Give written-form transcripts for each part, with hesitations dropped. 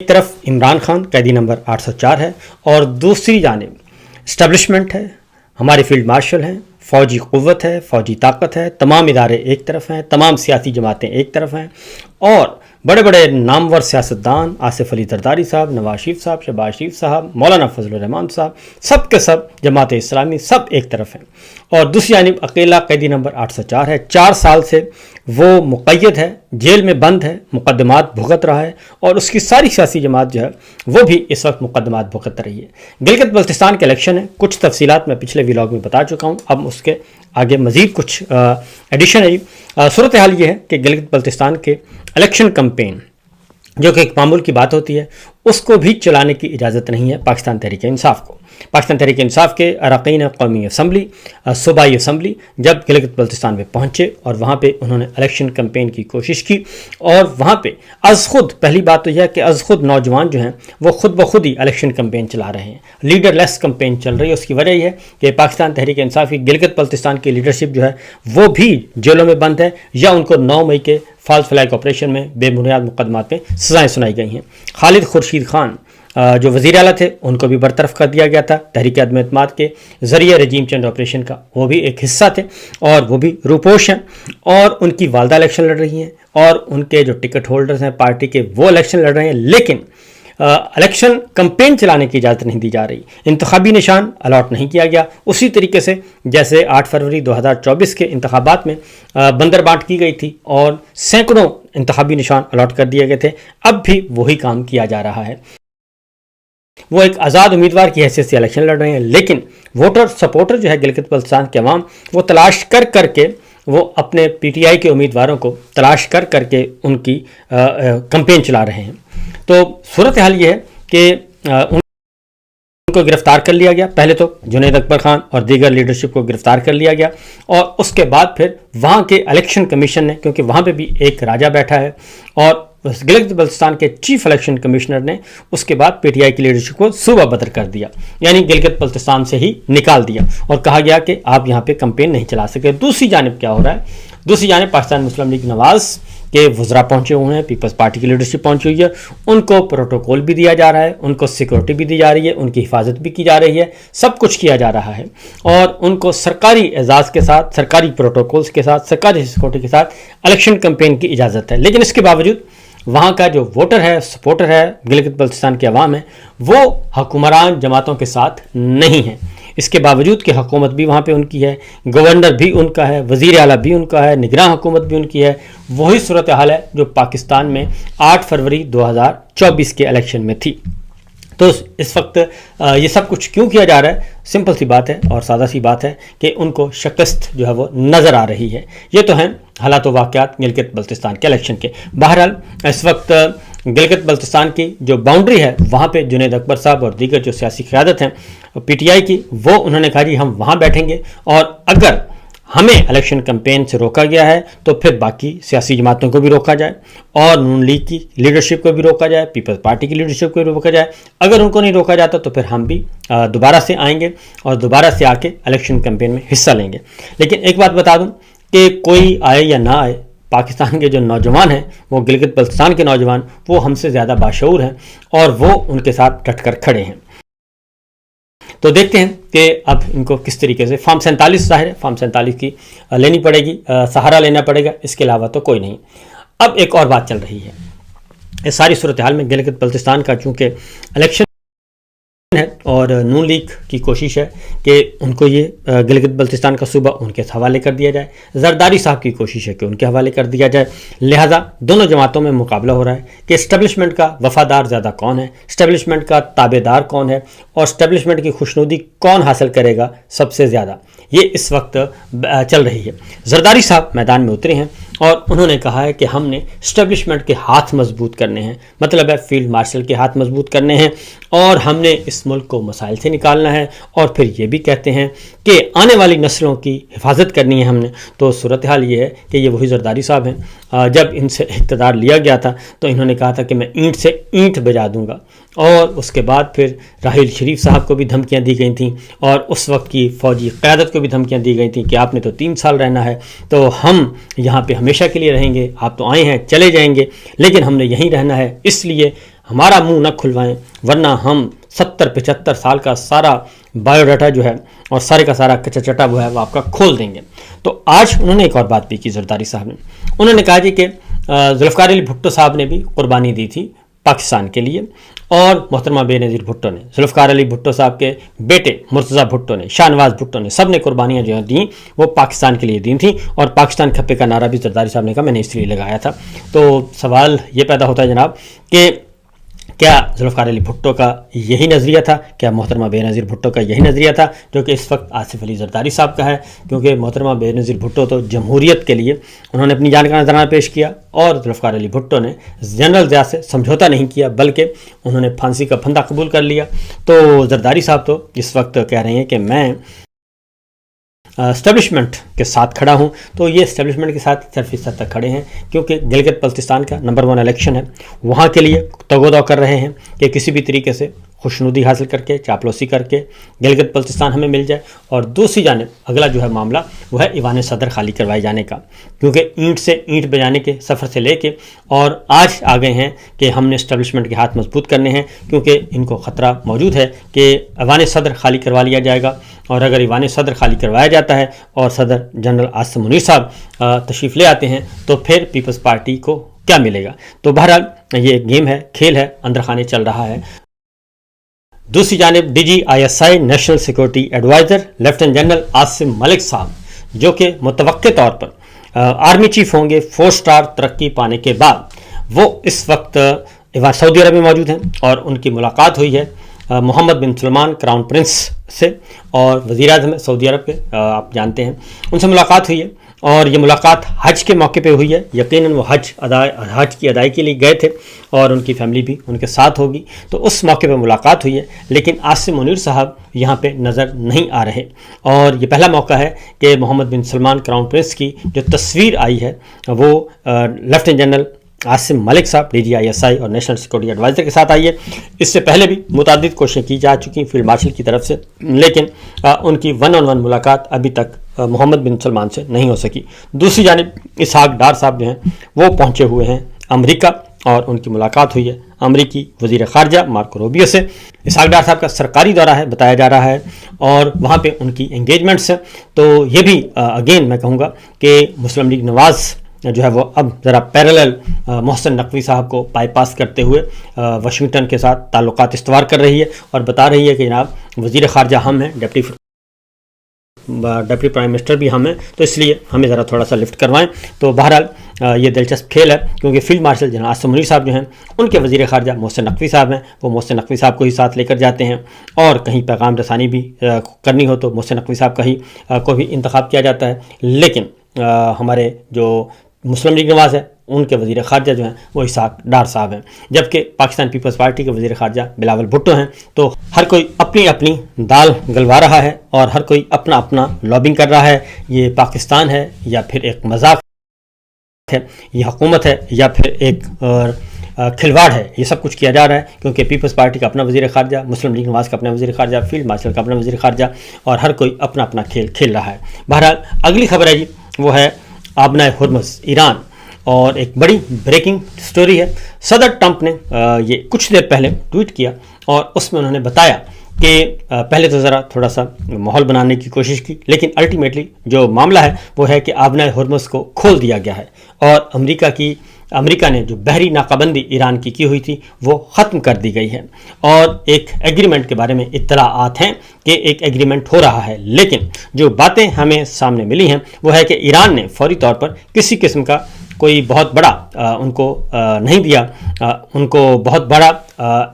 ایک طرف عمران خان قیدی نمبر 804 ہے اور دوسری جانب اسٹیبلشمنٹ ہے، ہمارے فیلڈ مارشل ہیں، فوجی قوت ہے، فوجی طاقت ہے، تمام ادارے ایک طرف ہیں، تمام سیاسی جماعتیں ایک طرف ہیں، اور بڑے بڑے نامور سیاستدان آصف علی زرداری صاحب، نواز شریف صاحب، شہباز شریف صاحب، مولانا فضل الرحمان صاحب، سب کے سب جماعت اسلامی سب ایک طرف ہیں، اور دوسری جانب اکیلا قیدی نمبر 804 ہے۔ 4 سال سے وہ مقید ہے، جیل میں بند ہے، مقدمات بھگت رہا ہے، اور اس کی ساری سیاسی جماعت جو ہے وہ بھی اس وقت مقدمات بھگت رہی ہے۔ گلگت بلتستان کے الیکشن ہے، کچھ تفصیلات میں پچھلے ویلاگ میں بتا چکا ہوں، اب اس کے آگے مزید کچھ ایڈیشن ہے۔ صورتحال یہ ہے کہ گلگت بلتستان کے الیکشن کمپین جو کہ ایک معمول کی بات ہوتی ہے، اس کو بھی چلانے کی اجازت نہیں ہے پاکستان تحریک انصاف کو۔ پاکستان تحریک انصاف کے اراکین قومی اسمبلی، صوبائی اسمبلی جب گلگت بلتستان میں پہنچے اور وہاں پہ انہوں نے الیکشن کمپین کی کوشش کی، اور وہاں پہ از خود پہلی بات تو یہ ہے کہ از خود نوجوان جو ہیں وہ خود بخود ہی الیکشن کمپین چلا رہے ہیں، لیڈر لیس کمپین چل رہی ہے۔ اس کی وجہ یہ ہے کہ پاکستان تحریک انصاف کی گلگت بلتستان کی لیڈرشپ جو ہے وہ بھی جیلوں میں بند ہے، یا ان کو 9 مئی کے فالس فلیگ آپریشن میں بے بنیاد مقدمات میں سزائیں سنائی گئی ہیں۔ خالد خورشید خان جو وزیر اعلیٰ تھے ان کو بھی برطرف کر دیا گیا تھا تحریک عدم اعتماد کے ذریعے، رجیم چینج آپریشن کا وہ بھی ایک حصہ تھے، اور وہ بھی روپوش ہیں، اور ان کی والدہ الیکشن لڑ رہی ہیں، اور ان کے جو ٹکٹ ہولڈرز ہیں پارٹی کے وہ الیکشن لڑ رہے ہیں، لیکن الیکشن کمپین چلانے کی اجازت نہیں دی جا رہی، انتخابی نشان الاٹ نہیں کیا گیا، اسی طریقے سے جیسے 8 فروری 2024 کے انتخابات میں بندر بانٹ کی گئی تھی اور سینکڑوں انتخابی نشان الاٹ کر دیے گئے تھے، اب بھی وہی کام کیا جا رہا ہے۔ وہ ایک آزاد امیدوار کی حیثیت سے الیکشن لڑ رہے ہیں، لیکن ووٹر سپورٹر جو ہے گلگت بلتستان کے عوام، وہ تلاش کر کے وہ اپنے پی ٹی آئی کے امیدواروں کو تلاش کر کے ان کی کمپین چلا رہے ہیں۔ تو صورتحال یہ ہے کہ ان کو گرفتار کر لیا گیا، پہلے تو جنید اکبر خان اور دیگر لیڈرشپ کو گرفتار کر لیا گیا، اور اس کے بعد پھر وہاں کے الیکشن کمیشن نے، کیونکہ وہاں پہ بھی ایک راجہ بیٹھا ہے، اور گلگت بلتستان کے چیف الیکشن کمشنر نے اس کے بعد پی ٹی آئی کی لیڈرشپ کو صوبہ بدر کر دیا، یعنی گلگت بلتستان سے ہی نکال دیا، اور کہا گیا کہ آپ یہاں پہ کمپین نہیں چلا سکتے۔ دوسری جانب کیا ہو رہا ہے؟ دوسری جانب پاکستان مسلم لیگ نواز کے وزراء پہنچے ہوئے ہیں، پیپلز پارٹی کی لیڈرشپ پہنچی ہوئی ہے، ان کو پروٹوکول بھی دیا جا رہا ہے، ان کو سیکورٹی بھی دی جا رہی ہے، ان کی حفاظت بھی کی جا رہی ہے، سب کچھ کیا جا رہا ہے، اور ان کو سرکاری اعزاز کے ساتھ، سرکاری پروٹوکولز کے ساتھ، سرکاری سیکورٹی کے ساتھ الیکشن کمپین کی اجازت ہے۔ لیکن اس کے باوجود وہاں کا جو ووٹر ہے، سپورٹر ہے، گلگت بلتستان کے عوام ہے، وہ حکمران جماعتوں کے ساتھ نہیں ہیں، اس کے باوجود کہ حکومت بھی وہاں پہ ان کی ہے، گورنر بھی ان کا ہے، وزیر اعلیٰ بھی ان کا ہے، نگراں حکومت بھی ان کی ہے۔ وہی صورتحال ہے جو پاکستان میں 8 فروری 2024 کے الیکشن میں تھی۔ تو اس وقت یہ سب کچھ کیوں کیا جا رہا ہے؟ سمپل سی بات ہے اور سادہ سی بات ہے کہ ان کو شکست جو ہے وہ نظر آ رہی ہے۔ یہ تو ہیں حالات و واقعات گلگت بلتستان کے الیکشن کے۔ بہرحال اس وقت گلگت بلتستان کی جو باؤنڈری ہے وہاں پہ جنید اکبر صاحب اور دیگر جو سیاسی قیادت ہیں پی ٹی آئی کی، وہ انہوں نے کہا جی ہم وہاں بیٹھیں گے، اور اگر ہمیں الیکشن کمپین سے روکا گیا ہے تو پھر باقی سیاسی جماعتوں کو بھی روکا جائے، اور نون لیگ کی لیڈرشپ کو بھی روکا جائے، پیپلز پارٹی کی لیڈرشپ کو بھی روکا جائے۔ اگر ان کو نہیں روکا جاتا تو پھر ہم بھی دوبارہ سے آئیں گے اور دوبارہ سے آ کے الیکشن کمپین میں حصہ لیں گے۔ لیکن ایک بات بتا دوں کہ کوئی آئے یا نہ آئے، پاکستان کے جو نوجوان ہیں، وہ گلگت بلتستان کے نوجوان، وہ ہم سے زیادہ باشعور ہیں، اور وہ ان کے ساتھ ڈٹ کر کھڑے ہیں۔ تو دیکھتے ہیں کہ اب ان کو کس طریقے سے فارم 47 ظاہر ہے، فارم 47 کی لینی پڑے گی، سہارا لینا پڑے گا، اس کے علاوہ تو کوئی نہیں۔ اب ایک اور بات چل رہی ہے اس ساری صورتحال میں، گلگت بلتستان کا چونکہ الیکشن ہے اور نون لیگ کی کوشش ہے کہ ان کو یہ گلگت بلتستان کا صوبہ ان کے حوالے کر دیا جائے، زرداری صاحب کی کوشش ہے کہ ان کے حوالے کر دیا جائے، لہذا دونوں جماعتوں میں مقابلہ ہو رہا ہے کہ اسٹیبلشمنٹ کا وفادار زیادہ کون ہے، اسٹیبلشمنٹ کا تابع دار کون ہے، اور اسٹیبلشمنٹ کی خوشنودی کون حاصل کرے گا سب سے زیادہ، یہ اس وقت چل رہی ہے۔ زرداری صاحب میدان میں اترے ہیں اور انہوں نے کہا ہے کہ ہم نے اسٹیبلشمنٹ کے ہاتھ مضبوط کرنے ہیں، مطلب ہے فیلڈ مارشل کے ہاتھ مضبوط کرنے ہیں، اور ہم نے اس ملک کو مسائل سے نکالنا ہے، اور پھر یہ بھی کہتے ہیں کہ آنے والی نسلوں کی حفاظت کرنی ہے ہم نے۔ تو صورتحال یہ ہے کہ یہ وہی زرداری صاحب ہیں، جب ان سے اقتدار لیا گیا تھا تو انہوں نے کہا تھا کہ میں اینٹ سے اینٹ بجا دوں گا، اور اس کے بعد پھر راحیل شریف صاحب کو بھی دھمکیاں دی گئی تھیں، اور اس وقت کی فوجی قیادت کو بھی دھمکیاں دی گئی تھیں کہ آپ نے تو 3 سال رہنا ہے، تو ہم یہاں پہ ہمیشہ کے لیے رہیں گے، آپ تو آئے ہیں چلے جائیں گے، لیکن ہم نے یہیں رہنا ہے، اس لیے ہمارا منہ نہ کھلوائیں ورنہ ہم 70-75 سال کا سارا بایو ڈاٹا جو ہے اور سارے کا سارا کچا چٹا وہ ہے وہ آپ کا کھول دیں گے۔ تو آج انہوں نے ایک اور بات بھی کی زرداری صاحب نے، انہوں نے کہا جی کہ ذوالفقار علی بھٹو صاحب نے بھی قربانی دی تھی پاکستان کے لیے، اور محترمہ بے نظیر بھٹو نے، ذوالفقار علی بھٹو صاحب کے بیٹے مرتضیٰ بھٹو نے، شاہ نواز بھٹو نے، سب نے قربانیاں جو دیں وہ پاکستان کے لیے دی تھیں، اور پاکستان کھپے کا نعرہ بھی زرداری صاحب نے کہا میں نے اس لیے لگایا تھا۔ تو سوال یہ پیدا ہوتا ہے جناب کہ کیا ذوالفقار علی بھٹو کا یہی نظریہ تھا؟ کیا محترمہ بے نظیر بھٹو کا یہی نظریہ تھا جو کہ اس وقت آصف علی زرداری صاحب کا ہے؟ کیونکہ محترمہ بے نظیر بھٹو تو جمہوریت کے لیے انہوں نے اپنی جان کا نذرانہ پیش کیا، اور ذوالفقار علی بھٹو نے جنرل ضیاء سے سمجھوتا نہیں کیا بلکہ انہوں نے پھانسی کا پھندا قبول کر لیا۔ تو زرداری صاحب تو اس وقت کہہ رہے ہیں کہ میں اسٹیبلشمنٹ کے ساتھ کھڑا ہوں، تو یہ اسٹیبلشمنٹ کے ساتھ صرف اس حد تک کھڑے ہیں کیونکہ گلگت بلتستان کا نمبر 1 الیکشن ہے، وہاں کے لیے تگ و دو کر رہے ہیں کہ کسی بھی طریقے سے خوشنودی حاصل کر کے، چاپلوسی کر کے گلگت بلتستان ہمیں مل جائے، اور دوسری جانب اگلا جو ہے معاملہ وہ ہے ایوان صدر خالی کروائے جانے کا، کیونکہ اینٹ سے اینٹ بجانے کے سفر سے لے کے اور آج آ گئے ہیں کہ ہم نے اسٹیبلشمنٹ کے ہاتھ مضبوط کرنے ہیں، کیونکہ ان کو خطرہ موجود ہے کہ ایوان صدر خالی کروا لیا جائے گا، اور اگر ایوان صدر خالی کروایا جاتا ہے اور صدر جنرل عاصم منیر صاحب تشریف لے آتے ہیں تو پھر پیپلز پارٹی کو کیا ملے گا؟ تو بہرحال یہ ایک گیم ہے، کھیل ہے، اندر خانے چل رہا ہے۔ دوسری جانب D G I S I national security adviser lieutenant general Asim Malik صاحب جو کہ متوقع طور پر آرمی چیف ہوں گے 4 سٹار ترقی پانے کے بعد، وہ اس وقت سعودی عرب میں موجود ہیں، اور ان کی ملاقات ہوئی ہے محمد بن سلمان کراؤن پرنس سے، اور وزیر اعظم سعودی عرب کے آپ جانتے ہیں، ان سے ملاقات ہوئی ہے، اور یہ ملاقات حج کے موقع پہ ہوئی ہے۔ یقیناً وہ حج کی ادائیگی کے لیے گئے تھے اور ان کی فیملی بھی ان کے ساتھ ہوگی، تو اس موقع پہ ملاقات ہوئی ہے، لیکن عاصم منیر صاحب یہاں پہ نظر نہیں آ رہے، اور یہ پہلا موقع ہے کہ محمد بن سلمان کراؤن پرنس کی جو تصویر آئی ہے وہ لیفٹیننٹ جنرل عاصم ملک صاحب ڈی جی آئی ایس آئی اور نیشنل سیکورٹی ایڈوائزر کے ساتھ آئی ہے۔ اس سے پہلے بھی متعدد کوششیں کی جا چکی فیلڈ مارشل کی طرف سے، لیکن ان کی 1-on-1 ملاقات ابھی تک محمد بن سلمان سے نہیں ہو سکی۔ دوسری جانب اسحاق ڈار صاحب جو ہیں وہ پہنچے ہوئے ہیں امریکہ، اور ان کی ملاقات ہوئی ہے امریکی وزیر خارجہ مارکو روبیو سے۔ اسحاق ڈار صاحب کا سرکاری دورہ ہے بتایا جا رہا ہے، اور وہاں پہ ان کی انگیجمنٹس ہیں، تو یہ بھی اگین میں کہوں گا کہ مسلم لیگ نواز جو ہے وہ اب ذرا پیرالل محسن نقوی صاحب کو بائی پاس کرتے ہوئے واشنگٹن کے ساتھ تعلقات استوار کر رہی ہے، اور بتا رہی ہے کہ جناب وزیر خارجہ ہم ہیں، ڈپٹی پرائم منسٹر بھی ہم ہیں، تو اس لیے ہمیں ذرا تھوڑا سا لفٹ کروائیں۔ تو بہرحال یہ دلچسپ کھیل ہے، کیونکہ فیلڈ مارشل جناب عاصم منیر صاحب جو ہیں ان کے وزیر خارجہ محسن نقوی صاحب ہیں، وہ محسن نقوی صاحب کو ہی ساتھ لے کر جاتے ہیں، اور کہیں پیغام رسانی بھی کرنی ہو تو محسن نقوی صاحب کا ہی کو بھی انتخاب کیا جاتا ہے، لیکن ہمارے جو مسلم لیگ نواز ہے ان کے وزیر خارجہ جو ہیں وہ اسحاق ڈار صاحب ہیں، جبکہ پاکستان پیپلز پارٹی کے وزیر خارجہ بلاول بھٹو ہیں۔ تو ہر کوئی اپنی اپنی دال گلوا رہا ہے، اور ہر کوئی اپنا اپنا لابنگ کر رہا ہے۔ یہ پاکستان ہے یا پھر ایک مذاق ہے، یہ حکومت ہے یا پھر ایک کھلواڑ ہے، یہ سب کچھ کیا جا رہا ہے، کیونکہ پیپلز پارٹی کا اپنا وزیر خارجہ، مسلم لیگ نواز کا اپنا وزیر خارجہ، فیلڈ مارشل کا اپنا وزیر خارجہ، اور ہر کوئی اپنا اپنا کھیل کھیل رہا ہے۔ بہرحال اگلی خبر ہے جی وہ ہے آبنائے ہرمز ایران، اور ایک بڑی بریکنگ سٹوری ہے۔ صدر ٹرمپ نے یہ کچھ دیر پہلے ٹویٹ کیا، اور اس میں انہوں نے بتایا کہ پہلے تو ذرا تھوڑا سا ماحول بنانے کی کوشش کی، لیکن الٹیمیٹلی جو معاملہ ہے وہ ہے کہ آبنائے ہرمز کو کھول دیا گیا ہے، اور امریکہ نے جو بحری ناکابندی ایران کی ہوئی تھی وہ ختم کر دی گئی ہے، اور ایک ایگریمنٹ کے بارے میں اطلاعات ہیں کہ ایک ایگریمنٹ ہو رہا ہے، لیکن جو باتیں ہمیں سامنے ملی ہیں وہ ہے کہ ایران نے فوری طور پر کسی قسم کا کوئی بہت بڑا ان کو نہیں دیا، ان کو بہت بڑا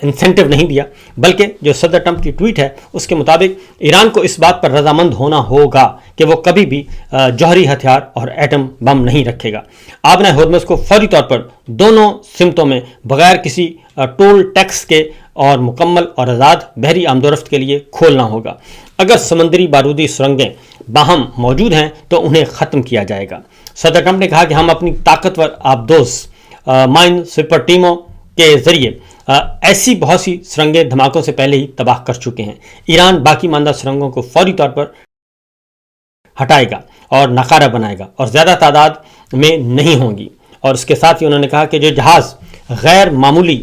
انسینٹیو نہیں دیا، بلکہ جو صدر ٹرمپ کی ٹویٹ ہے اس کے مطابق ایران کو اس بات پر رضامند ہونا ہوگا کہ وہ کبھی بھی جوہری ہتھیار اور ایٹم بم نہیں رکھے گا۔ آبنائے ہرمز کو فوری طور پر دونوں سمتوں میں بغیر کسی ٹول ٹیکس کے اور مکمل اور آزاد بحری آمد و رفت کے لیے کھولنا ہوگا۔ اگر سمندری بارودی سرنگیں باہم موجود ہیں تو انہیں ختم کیا جائے گا۔ صدر ٹرمپ نے کہا کہ ہم اپنی طاقتور آبدوز مائن سپر ٹیموں کے ذریعے ایسی بہت سی سرنگیں دھماکوں سے پہلے ہی تباہ کر چکے ہیں۔ ایران باقی ماندہ سرنگوں کو فوری طور پر ہٹائے گا اور ناکارہ بنائے گا، اور زیادہ تعداد میں نہیں ہوں گی۔ اور اس کے ساتھ ہی انہوں نے کہا کہ جو جہاز غیر معمولی